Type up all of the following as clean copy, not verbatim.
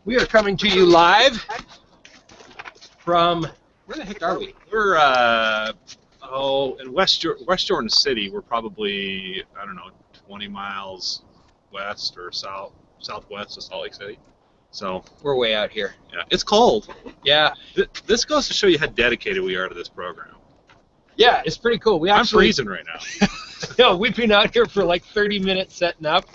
We are coming to you live from, where the heck are we? We're in West Jordan City. We're probably, I don't know, 20 miles west or southwest of Salt Lake City. So we're way out here. Yeah, it's cold. Yeah. This goes to show you how dedicated we are to this program. Yeah, it's pretty cool. I'm freezing right now. No, we've been out here for like 30 minutes setting up,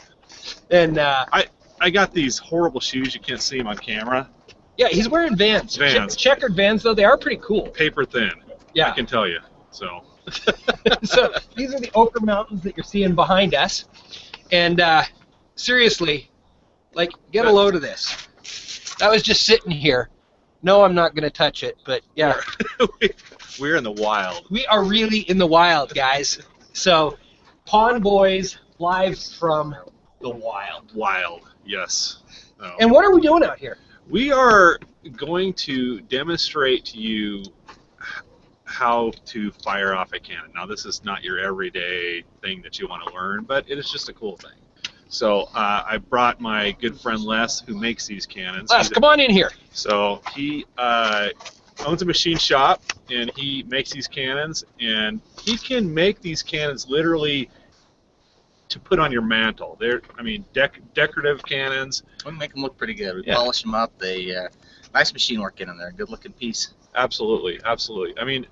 and I got these horrible shoes. You can't see them on camera. Yeah, he's wearing Vans. Checkered Vans, though. They are pretty cool. Paper thin. Yeah. I can tell you. So. So these are the Ochre Mountains that you're seeing behind us. And seriously, like, get a load of this. That was just sitting here. No, I'm not going to touch it, but yeah. We're in the wild. We are really in the wild, guys. So, Pond Boys live from the wild. Wild, yes. Oh. And what are we doing out here? We are going to demonstrate to you how to fire off a cannon. Now, this is not your everyday thing that you want to learn, but it is just a cool thing. So I brought my good friend Les, who makes these cannons. Les, come on in here. So he owns a machine shop, and he makes these cannons, and he can make these cannons literally to put on your mantle. They're, I mean, decorative cannons. We make them look pretty good. We polish them up. They nice machine work in them. They're a good-looking piece. Absolutely, absolutely. I mean,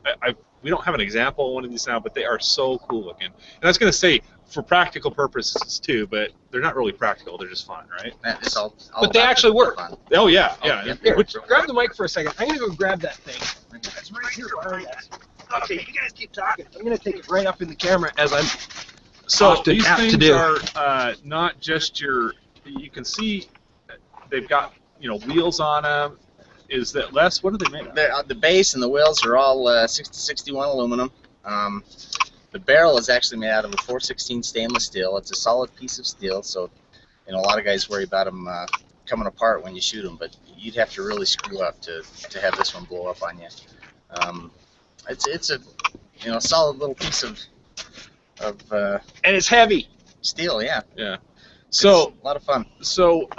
we don't have an example of one of these now, but they are so cool looking. And I was going to say, for practical purposes too, but they're not really practical. They're just fun, right? It's all but they actually work. Fun. Oh yeah, yeah. Here, grab the mic for a second. I'm going to go grab that thing. It's right here behind us. Okay, you guys keep talking. I'm going to take it right up in the camera as I'm so these things are not just your. You can see they've got wheels on them. Is that less? What are they made of? The base and the wheels are all 6061 aluminum. The barrel is actually made out of a 416 stainless steel. It's a solid piece of steel, so a lot of guys worry about them coming apart when you shoot them, but you'd have to really screw up to have this one blow up on you. It's a solid little piece of and it's heavy steel. Yeah. Yeah. So it's a lot of fun. So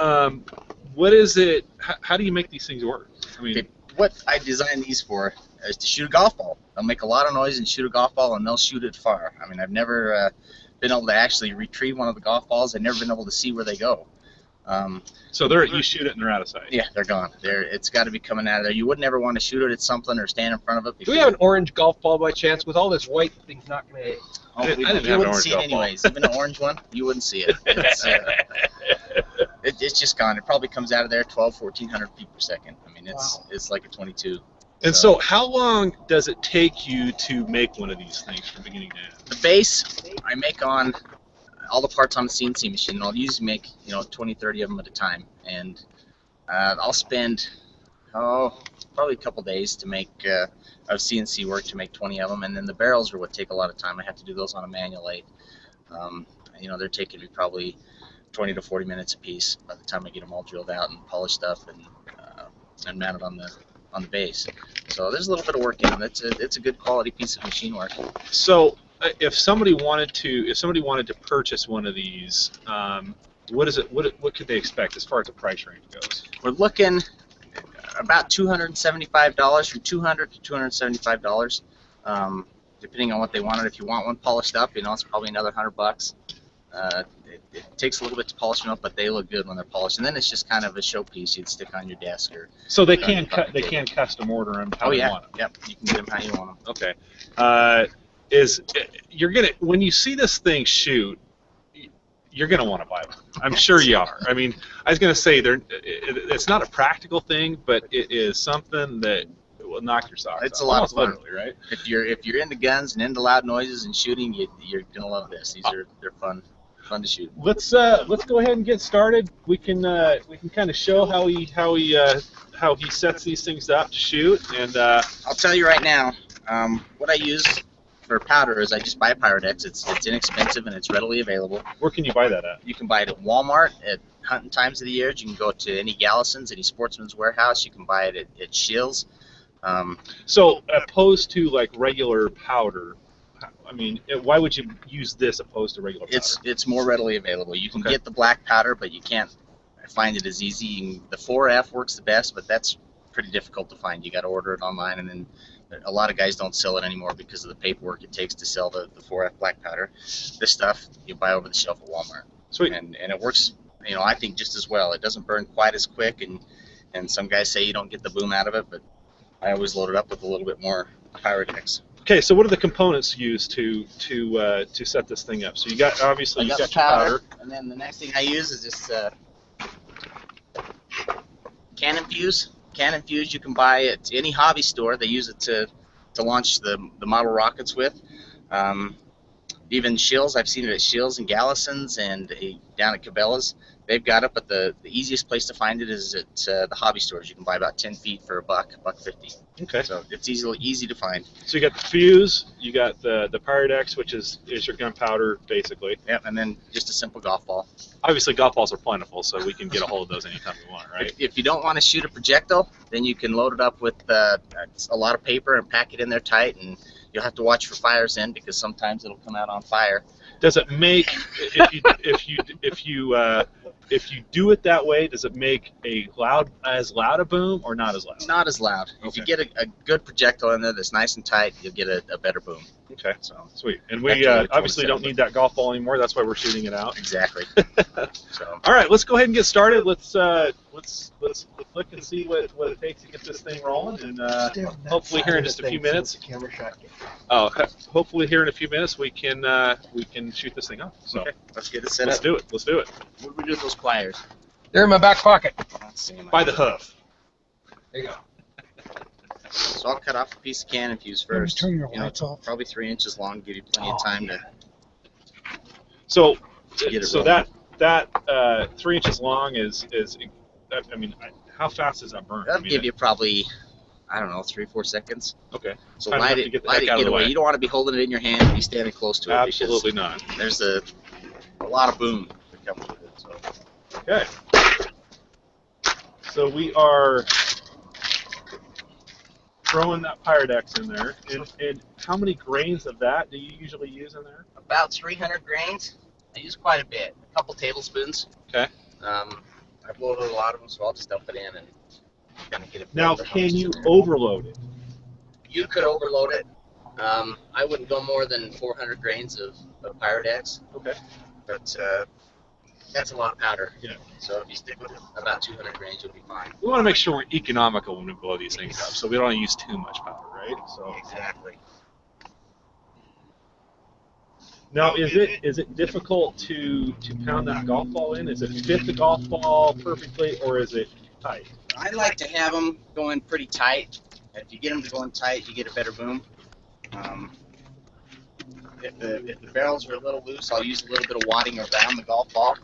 what is it? How do you make these things work? I mean, what I designed these for is to shoot a golf ball. They'll make a lot of noise and shoot a golf ball, and they'll shoot it far. I mean, I've never been able to actually retrieve one of the golf balls. I've never been able to see where they go. So you shoot it and they're out of sight. Yeah, they're gone. It's got to be coming out of there. You would never want to shoot it at something or stand in front of it. Do we have an orange golf ball by chance? With all this white, thing's not going to hit. Oh, you wouldn't see it anyways. Even an orange one, you wouldn't see it. It's just gone. It probably comes out of there 1,400 feet per second. I mean, it's like a 22. And so how long does it take you to make one of these things from beginning to end? The base, I make on all the parts on the CNC machine. And I'll usually make 20, 30 of them at a time. And I'll spend, probably a couple days to make of CNC work to make 20 of them. And then the barrels are what take a lot of time. I have to do those on a manual lathe. They're taking me probably 20 to 40 minutes a piece by the time I get them all drilled out and polished up and mounted on the base. So there's a little bit of work in them. It's a good quality piece of machine work. So if somebody wanted to purchase one of these, what could they expect as far as the price range goes? We're looking about $275 from $200 to $275, depending on what they wanted. If you want one polished up, it's probably another $100. It takes a little bit to polish them up, but they look good when they're polished. And then it's just kind of a showpiece you'd stick on your desk or. So they can custom order them how you want them. Yep, you can get them how you want them. Okay. When you see this thing shoot, you're gonna want to buy one. I'm sure you are. I mean, I was gonna say it's not a practical thing, but it is something that will knock your socks off. It's a lot of fun, literally, right? If you're into guns and into loud noises and shooting, you're gonna love this. They're fun to shoot. Let's go ahead and get started. We can kind of show how he sets these things up to shoot. And I'll tell you right now, what I use for powder is I just buy Pyrodex. It's inexpensive and it's readily available. Where can you buy that at? You can buy it at Walmart at hunting times of the year. You can go to any Gallison's, any Sportsman's Warehouse. You can buy it at Shills. So opposed to like regular powder, I mean, why would you use this opposed to regular powder? It's more readily available. You can get the black powder, but you can't find it as easy. The 4F works the best, but that's pretty difficult to find. You got to order it online, and then a lot of guys don't sell it anymore because of the paperwork it takes to sell the 4F black powder. This stuff you buy over the shelf at Walmart. Sweet. And it works, you know, I think just as well. It doesn't burn quite as quick, and some guys say you don't get the boom out of it, but I always load it up with a little bit more Pyrodex. Okay, so what are the components used to set this thing up? So you got, obviously, you got your powder. And then the next thing I use is this Cannon Fuse. Cannon Fuse you can buy at any hobby store. They use it to launch the model rockets with. Even Shills, I've seen it at Shills and Gallison's and down at Cabela's. They've got it, but the easiest place to find it is at the hobby stores. You can buy about 10 feet for $1.50. Okay. So it's easy to find. So you got the fuse, you got the Pyrodex, which is your gunpowder, basically. Yep, and then just a simple golf ball. Obviously, golf balls are plentiful, so we can get a hold of those anytime we want, right? If you don't want to shoot a projectile, then you can load it up with a lot of paper and pack it in there tight, and you'll have to watch for fires in because sometimes it'll come out on fire. Does it make if you do it that way? Does it make as loud a boom or not as loud? Not as loud. Okay. If you get a good projectile in there that's nice and tight, you'll get a better boom. Okay, so sweet. And we obviously don't need that golf ball anymore. That's why we're shooting it out. Exactly. So. All right, let's go ahead and get started. Let's look and see what it takes to get this thing rolling, and hopefully here in just a few minutes. Hopefully here in a few minutes we can shoot this thing up. So okay, let's get it set up. Let's do it. Let's do it. What do we do with those pliers? They're in my back pocket. By the hoof. There you go. So I'll cut off a piece of Cannon Fuse first. Turn your lights off. Probably 3 inches long, give you plenty of time to. So get it so rolling. that 3 inches long is I mean, how fast does that burn? That'll give you probably, I don't know, 3-4 seconds. Okay. So Time light enough to it, get the light heck it, out of get the away. way. You don't want to be holding it in your hand and be standing close to it. Absolutely not. Because there's a lot of boom that comes with it. So. Okay. So we are throwing that Pyrodex in there, and how many grains of that do you usually use in there? About 300 grains. I use quite a bit, a couple tablespoons. Okay. I've loaded a lot of them, so I'll just dump it in and kind of get it. Now, can you overload it? You could overload it. I wouldn't go more than 400 grains of Pyrodex. Okay. But that's a lot of powder. Yeah. So if you stick with about 200 grains, you'll be fine. We want to make sure we're economical when we blow these things up, so we don't use too much powder, right? So. Exactly. Now, is it difficult to pound that golf ball in? Does it fit the golf ball perfectly, or is it tight? I like to have them going pretty tight. If you get them to go in tight, you get a better boom. If the barrels are a little loose, I'll use a little bit of wadding around the golf ball.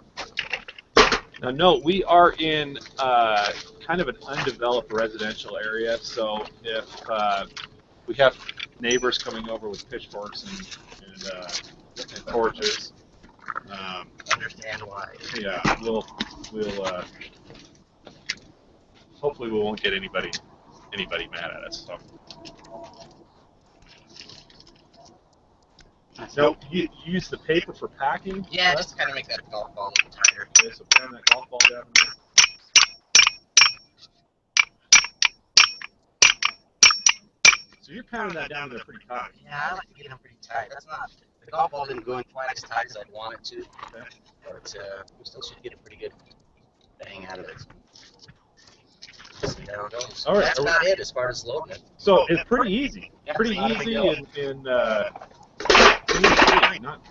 Now, note, we are in kind of an undeveloped residential area, so if we have neighbors coming over with pitchforks and torches, Understand why. yeah, we'll hopefully we won't get anybody mad at us. So. Now, you use the paper for packing? Yeah, just to kind of make that golf ball a little tighter. Okay, so pound that golf ball down there. So you're pounding that down there pretty tight. Yeah, I like to get them pretty tight. That's not, the golf ball didn't go in quite as tight as I'd want it to, Okay. but we still should get a pretty good bang out of it. So there we go. So All right. that's about it as far as loading it. So it's pretty easy. Yeah, Pretty not a big easy deal. and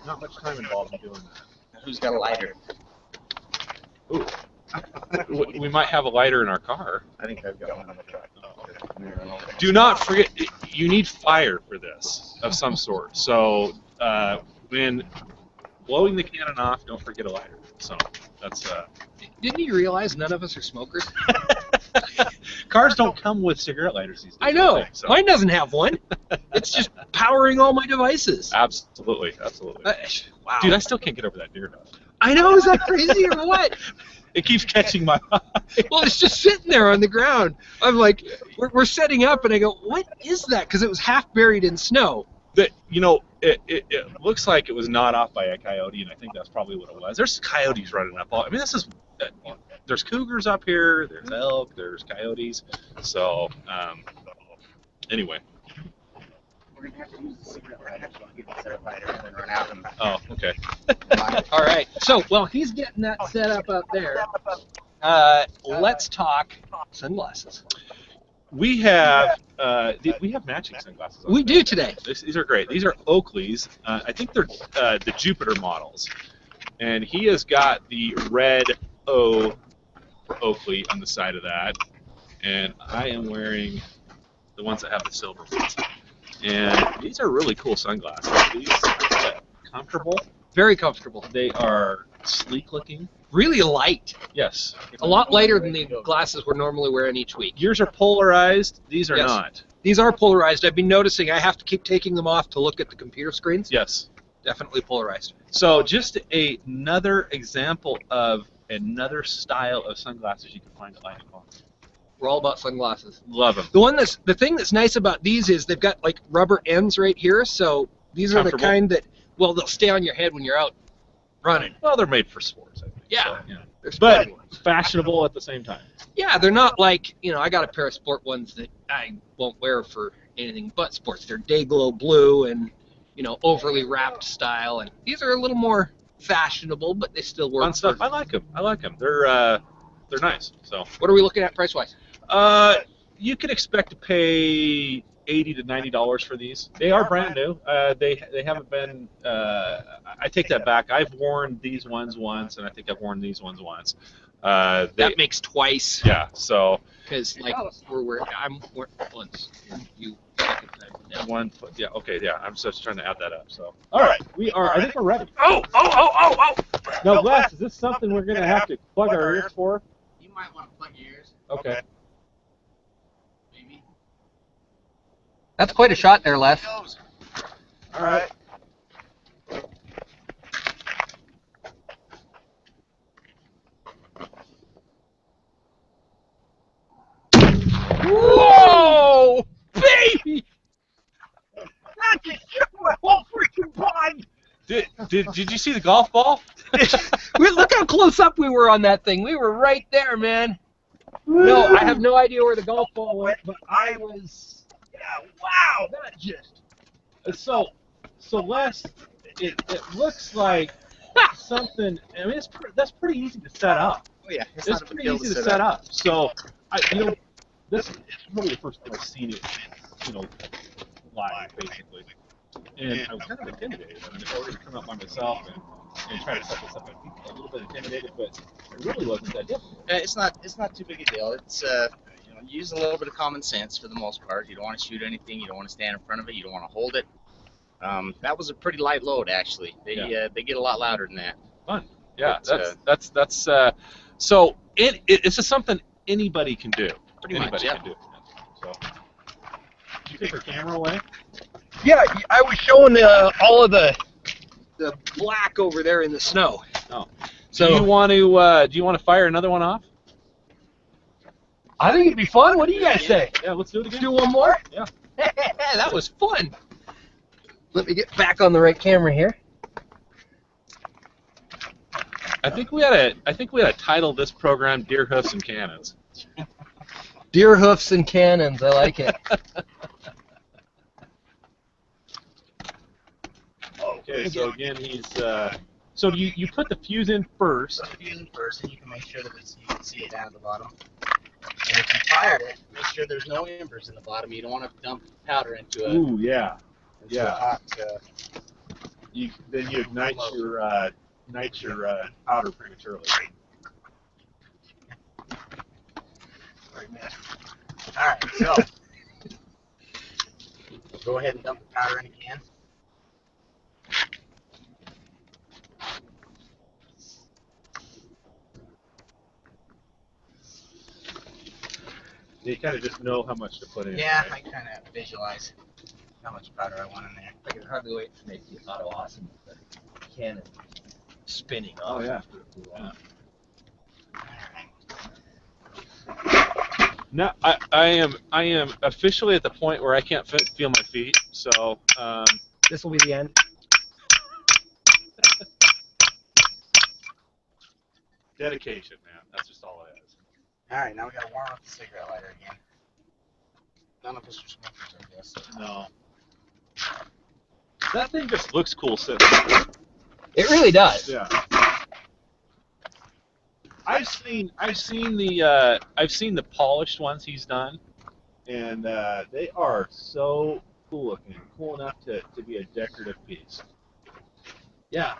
not much time involved in doing that. Who's got a lighter? Ooh. We might have a lighter in our car. I think I've got one on the truck. Do not forget, you need fire for this of some sort. So when blowing the cannon off, don't forget a lighter. So that's. Didn't you realize none of us are smokers? Cars don't come with cigarette lighters these days. I know. think, so. Mine doesn't have one. It's just powering all my devices. Absolutely. Wow. Dude, I still can't get over that deer dog. I know. Is that crazy or what? It keeps catching my eye. Well, it's just sitting there on the ground. I'm like, we're setting up, and I go, what is that? Because it was half buried in snow. That it looks like it was gnawed off by a coyote, and I think that's probably what it was. There's coyotes running up. I mean, this is there's cougars up here, there's elk, there's coyotes. So anyway. We're gonna have to use the secret ladder to get it certified and then run out and. Oh, okay. All right. So while he's getting that set up there, let's talk sunglasses. We have matching sunglasses. We do today. These are great. These are Oakleys. I think they're the Jupiter models, and he has got the red O for Oakley on the side of that, and I am wearing the ones that have the silver ones. And these are really cool sunglasses. These are comfortable. Very comfortable. They are sleek looking. Really light. Yes. A lot lighter than the glasses we're normally wearing each week. Yours are polarized. These are Yes. not. These are polarized. I've been noticing I have to keep taking them off to look at the computer screens. Yes. Definitely polarized. So just another example of another style of sunglasses you can find at Lightning Farm. We're all about sunglasses. Love them. The thing that's nice about these is they've got like rubber ends right here, so these are the kind that, well, they'll stay on your head when you're out running. Well, they're made for sports, I think. Yeah. So, yeah. They're But sport ones. fashionable at the same time. Yeah, they're not like, I got a pair of sport ones that I won't wear for anything but sports. They're day glow blue and, overly wrapped style, and these are a little more fashionable, but they still work. Fun stuff. I like them. They're nice. So. What are we looking at price-wise? You can expect to pay $80 to $90 for these. They are brand new. They haven't been. I take that back. I've worn these ones once, and I think I've worn these ones once. That makes twice. Yeah. So. Because I'm wearing once. You. One. Yeah. Okay. Yeah. I'm just trying to add that up. So. All right. We are. I think we're ready. Oh! Now, Les, is this something we're gonna have to plug our ears for? You might want to plug your ears. Okay. Maybe. That's quite a shot there, Les. All right. Whoa! Baby! That just shook my whole freaking body! Did you see the golf ball? Look how close up we were on that thing. We were right there, man. No, I have no idea where the golf ball went, but I was... Yeah, wow! That just... So Les, it looks like something. I mean, that's pretty easy to set up. Oh yeah, It's pretty easy to set up. So this is really the first time I've seen it, live basically. And I was kind of intimidated. I mean, if I were to come up by myself and try to set this up, I'd be a little bit intimidated, but it really wasn't that difficult. It's not too big a deal. It's use a little bit of common sense for the most part. You don't want to shoot anything. You don't want to stand in front of it. You don't want to hold it. That was a pretty light load, actually. They get a lot louder than that. Fun. Yeah, But, that's so it's just something anybody can do. Anybody can do. So, did you take your camera away? Yeah, I was showing all of the black over there in the snow. Oh. So do you want to fire another one off? I think it'd be fun. What do you guys say? Yeah, let's do it Let's again. do one more? Yeah. That was fun. Let me get back on the right camera here. I think we had to title this program "Deer Hoofs and Cannons." Deer hoofs and cannons. I like it. Okay, so again, he's so you put the fuse in first. Put the fuse in first, and you can make sure that you can see it down at the bottom. And if you fired it, make sure there's no embers in the bottom. You don't want to dump powder into it. Ooh, yeah. Into a hot, Then you ignite your powder prematurely. All right, so go ahead and dump the powder in a can. You kind of just know how much to put in. Yeah, I kind of visualize how much powder I want in there. I can hardly wait to make the auto awesome with the cannon spinning Oh off. yeah. All right. Now I am officially at the point where I can't feel my feet. So This will be the end. Dedication, man. That's just all it is. All right, now we gotta warm up the cigarette lighter again. None of us are smokers, I guess. No. That thing just looks cool sitting there. It really does. Yeah. I've seen the polished ones he's done, and they are so cool looking, cool enough to be a decorative piece. Yeah.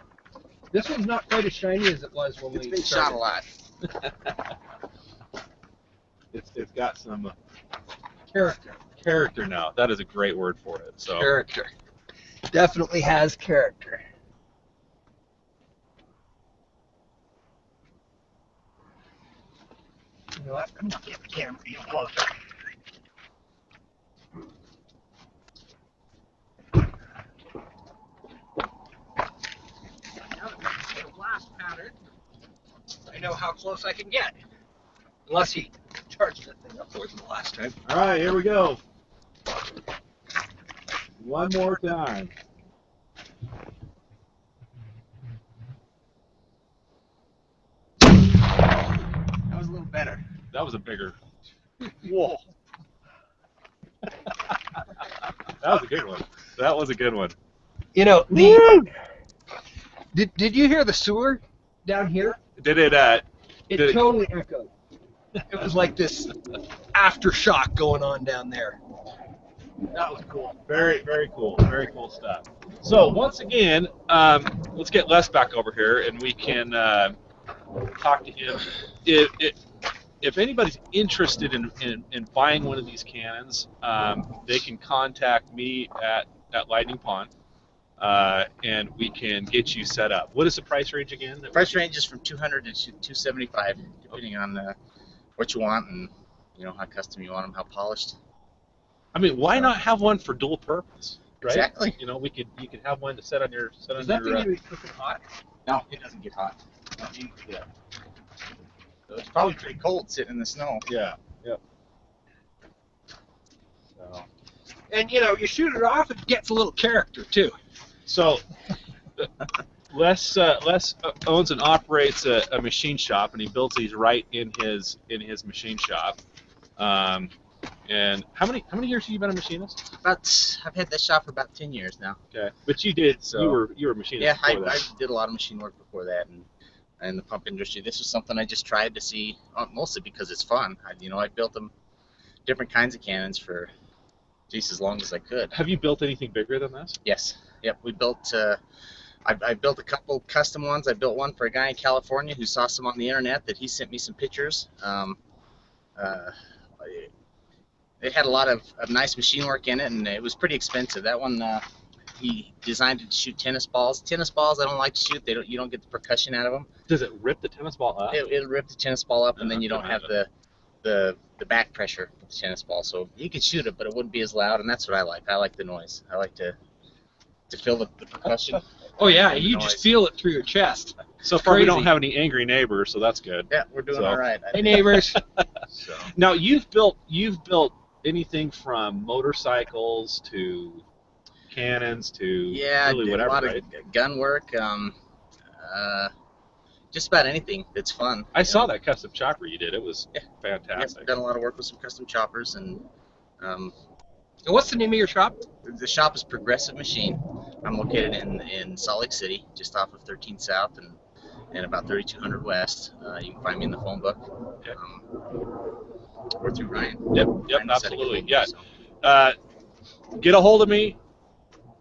This one's not quite as shiny as it was when It's we been started. shot a lot. It's got some Character. now. That is a great word for it. So Character. Definitely has character. You know what? I'm gonna get the camera even closer. Now that we see a blast pattern, I know how close I can get. Unless he charged that thing up more than the last time. all right, here we go. One more time. That was a little better. That was a bigger. Whoa. That was a good one. That was a good one. You know, did you hear the sewer down here? Did it? It totally echoed. It was like this aftershock going on down there. That was cool. Very, very cool. Very cool stuff. So once again, let's get Les back over here, and we can talk to him. If anybody's interested in buying one of these cannons, they can contact me at Lightning Pond, and we can get you set up. What is the price range again? The price range is from $200 to $275, depending on what you want and how custom you want them, how polished. I mean, why not have one for dual purpose? Right? Exactly. You could have one to set on your Is that thing going to be cooking hot? No, it doesn't get hot. Yeah. So it's probably pretty cold sitting in the snow. Yeah. Yep. So. And you shoot it off, it gets a little character too. So, Les owns and operates a machine shop, and he builds these right in his machine shop. And how many years have you been a machinist? I've had that shop for about 10 years now. Okay, but you did. So, you were a machinist. Yeah, I before that. did a lot of machine work before that, and the pump industry. This was something I just tried to see, mostly because it's fun. I built them different kinds of cannons for as long as I could. Have you built anything bigger than this? Yes. Yep. We built. I built a couple custom ones. I built one for a guy in California who saw some on the internet that he sent me some pictures. It had a lot of nice machine work in it, and it was pretty expensive. That one, he designed it to shoot tennis balls. Tennis balls, I don't like to shoot. You don't get the percussion out of them. Does it rip the tennis ball up? It'll rip the tennis ball up, and then you don't have the back pressure of the tennis ball. So you could shoot it, but it wouldn't be as loud, and that's what I like. I like the noise. I like to feel the percussion. Oh yeah, you just feel it through your chest. So far, we crazy. don't have any angry neighbors, so that's good. Yeah, we're doing all right. Hey neighbors. So. Now you've built anything from motorcycles to cannons to really whatever, a lot right? of gun work. Just about anything that's fun. I saw that custom chopper you did. It was Yep, fantastic. done a lot of work with some custom choppers, and And what's the name of your shop? the shop is Progressive Machine. I'm located in Salt Lake City, just off of 13 South and about 3200 West. You can find me in the phone book. Okay. Or through Ryan. Yep, Ryan will set it absolutely. up, Yeah. so. Get a hold of me.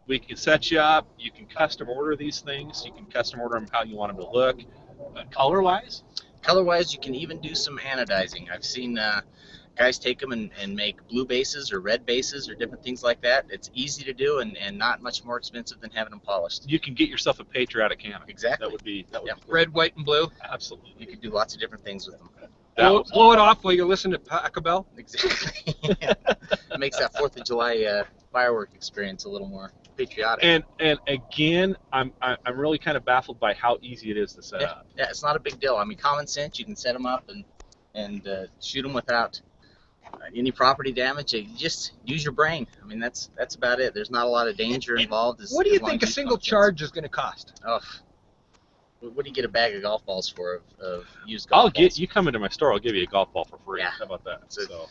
We can set you up. You can custom order these things. You can custom order them how you want them to look. Color-wise? Color-wise, you can even do some anodizing. I've seen guys take them and make blue bases or red bases or different things like that. It's easy to do and not much more expensive than having them polished. You can get yourself a patriotic cannon. Exactly. That would be Yep. cool. Red, white, and blue. Absolutely. You could do lots of different things with them. Blow it off while you're listening to Pack-a-Bell. Exactly. It makes that 4th of July firework experience a little more patriotic. And again, I'm really kind of baffled by how easy it is to set up. Yeah, it's not a big deal. I mean, common sense. You can set them up and shoot them without any property damage. You just use your brain. I mean, that's about it. There's not a lot of danger involved. What do you think a single charge is going to cost? Oh, What do you get a bag of golf balls for of used golf balls? You come into my store, I'll give you a golf ball for free. Yeah. How about that? So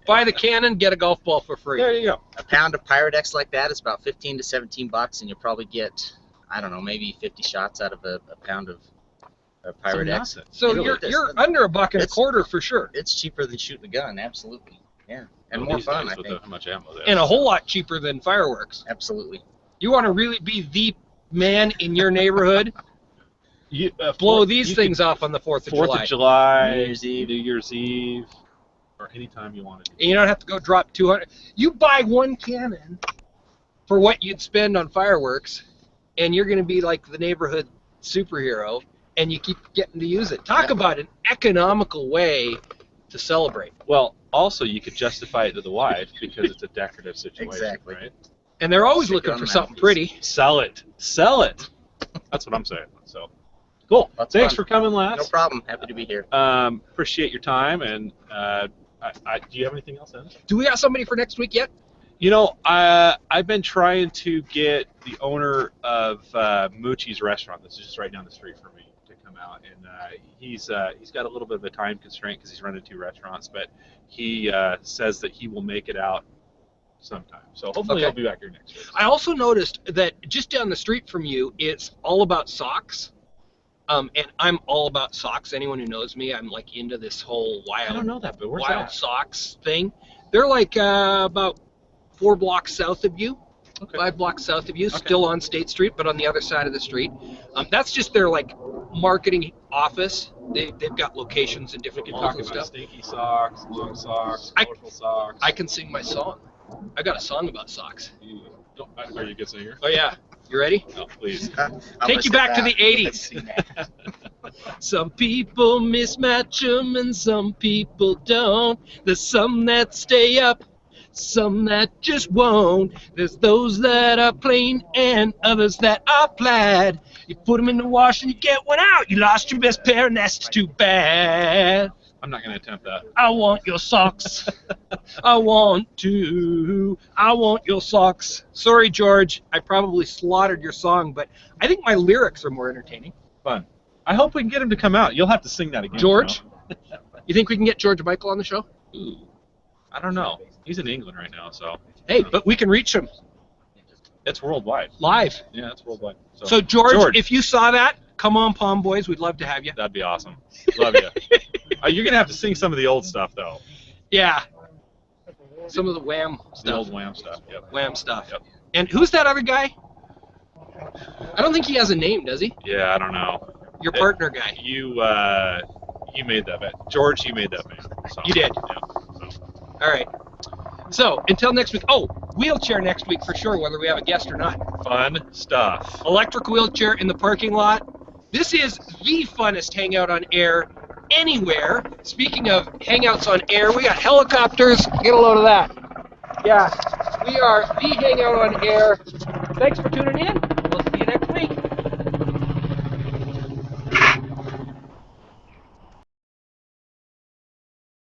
Buy the cannon, get a golf ball for free. there you go. A pound of Pyrodex like that is about 15 to 17 bucks, and you'll probably get, I don't know, maybe 50 shots out of a pound of Pyrodex. So Really, you're under $1.25 for sure. It's cheaper than shooting a gun, absolutely. Yeah, and more fun, I think. How much ammo they And a have. whole lot cheaper than fireworks. Absolutely. You want to really be the man in your neighborhood? Blow these things off on the 4th of July. 4th of July, New Year's Eve. or anytime you want to do. And you don't have to go drop 200. You buy one cannon for what you'd spend on fireworks, and you're going to be like the neighborhood superhero, and you keep getting to use it. Talk about an economical way to celebrate. Well, also you could justify it to the wife because it's a decorative situation, Exactly. right? And they're always Stick it looking on for the something mantelpiece. pretty. Sell it. Sell it. That's what I'm saying. So, cool. That's Thanks fun. for coming, No Lance. problem. Happy to be here. Appreciate your time. And do you have anything else, Dennis? Do we got somebody for next week yet? You know, I've been trying to get the owner of Moochie's restaurant. This is just right down the street from me to come out, and he's got a little bit of a time constraint because he's running 2 restaurants, but he says that he will make it out sometime. So hopefully Okay. he'll be back here next week. I also noticed that just down the street from you, it's all about socks. And I'm all about socks. Anyone who knows me, I'm like into this whole I don't wild know that, but where's wild that? socks thing. They're like about 4 blocks south of you, Okay. 5 blocks south of you, Okay. still on State Street, but on the other side of the street. That's just their like marketing office. They've got locations in We different can malls talk and about stuff. stinky socks, long socks, I- colorful socks. I can sing my song. I got a song about socks. Are you a good singer? Oh yeah, you ready? No, please. Take you back to the 80s. Some people mismatch them and some people don't. There's some that stay up, some that just won't. There's those that are plain and others that are plaid. You put them in the wash and you get one out. You lost your best pair and that's too bad. I'm not going to attempt that. I want your socks. I want your socks. Sorry, George. I probably slaughtered your song, but I think my lyrics are more entertaining. Fun. I hope we can get him to come out. You'll have to sing that again. George? you You think we can get George Michael on the show? know? Ooh. I don't know. He's in England right now, so Hey, but we can reach him it's worldwide. live. Yeah, it's worldwide. So George, if you saw that, come on, Palm Boys. We'd love to have you. That'd be awesome. Love you. You're going to have to sing some of the old stuff, though. Yeah. Some of the Wham The stuff. old Wham stuff. Yep. Wham stuff. Yep. And who's that other guy? I don't think he has a name, does he? Yeah, I don't know. Your partner guy. You made that bet. George, you made that bet. So, You did. Yeah. So. All right. So until next week. Oh, wheelchair next week for sure, whether we have a guest or not. Fun stuff. Electric wheelchair in the parking lot. This is the funnest hangout on air anywhere. Speaking of hangouts on air, we got helicopters. Get a load of that. Yeah, we are the hangout on air. Thanks for tuning in.